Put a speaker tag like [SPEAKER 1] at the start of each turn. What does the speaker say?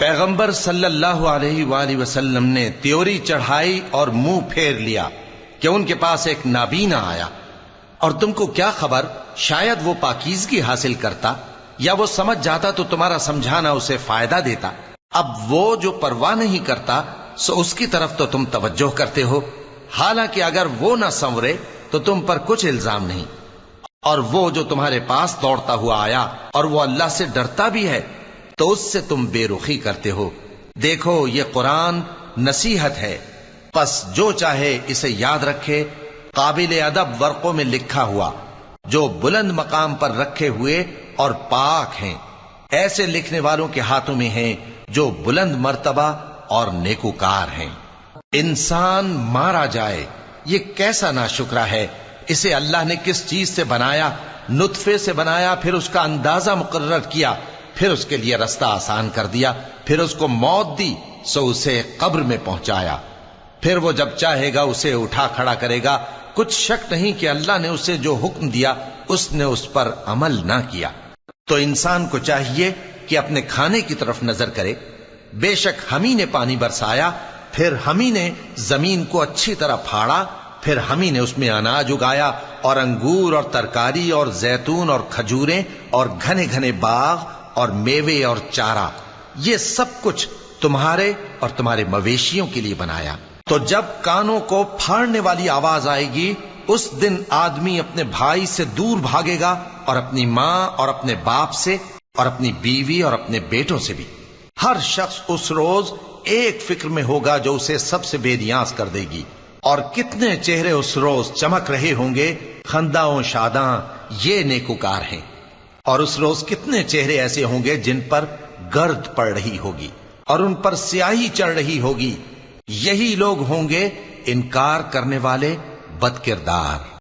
[SPEAKER 1] پیغمبر صلی اللہ علیہ وآلہ وسلم نے تیوری چڑھائی اور منہ پھیر لیا کہ ان کے پاس ایک نابینا آیا، اور تم کو کیا خبر، شاید وہ پاکیزگی حاصل کرتا یا وہ سمجھ جاتا تو تمہارا سمجھانا اسے فائدہ دیتا۔ اب وہ جو پرواہ نہیں کرتا سو اس کی طرف تو تم توجہ کرتے ہو، حالانکہ اگر وہ نہ سنورے تو تم پر کچھ الزام نہیں۔ اور وہ جو تمہارے پاس دوڑتا ہوا آیا اور وہ اللہ سے ڈرتا بھی ہے تو اس سے تم بے رخی کرتے ہو۔ دیکھو یہ قرآن نصیحت ہے، پس جو چاہے اسے یاد رکھے، قابل ادب ورقوں میں لکھا ہوا، جو بلند مقام پر رکھے ہوئے اور پاک ہیں، ایسے لکھنے والوں کے ہاتھوں میں ہیں جو بلند مرتبہ اور نیکوکار ہیں۔ انسان مارا جائے، یہ کیسا ناشکرا ہے۔ اسے اللہ نے کس چیز سے بنایا؟ نطفے سے بنایا، پھر اس کا اندازہ مقرر کیا، پھر اس کے لیے رستہ آسان کر دیا، پھر اس کو موت دی سو اسے قبر میں پہنچایا، پھر وہ جب چاہے گا اسے اٹھا کھڑا کرے گا۔ کچھ شک نہیں کہ اللہ نے اسے جو حکم دیا اس نے اس پر عمل نہ کیا۔ تو انسان کو چاہیے کہ اپنے کھانے کی طرف نظر کرے۔ بے شک ہم ہی نے پانی برسایا، پھر ہم ہی نے زمین کو اچھی طرح پھاڑا، پھر ہم ہی نے اس میں اناج اگایا اور انگور اور ترکاری اور زیتون اور کھجوریں اور گھنے گھنے باغ اور میوے اور چارہ، یہ سب کچھ تمہارے اور تمہارے مویشیوں کے لیے بنایا۔ تو جب کانوں کو پھاڑنے والی آواز آئے گی اس دن آدمی اپنے بھائی سے دور بھاگے گا، اور اپنی ماں اور اپنے باپ سے، اور اپنی بیوی اور اپنے بیٹوں سے بھی۔ ہر شخص اس روز ایک فکر میں ہوگا جو اسے سب سے بے نیاز کر دے گی۔ اور کتنے چہرے اس روز چمک رہے ہوں گے، خنداں و شاداں، یہ نیکوکار ہیں۔ اور اس روز کتنے چہرے ایسے ہوں گے جن پر گرد پڑ رہی ہوگی اور ان پر سیاہی چڑھ رہی ہوگی، یہی لوگ ہوں گے انکار کرنے والے بد کردار۔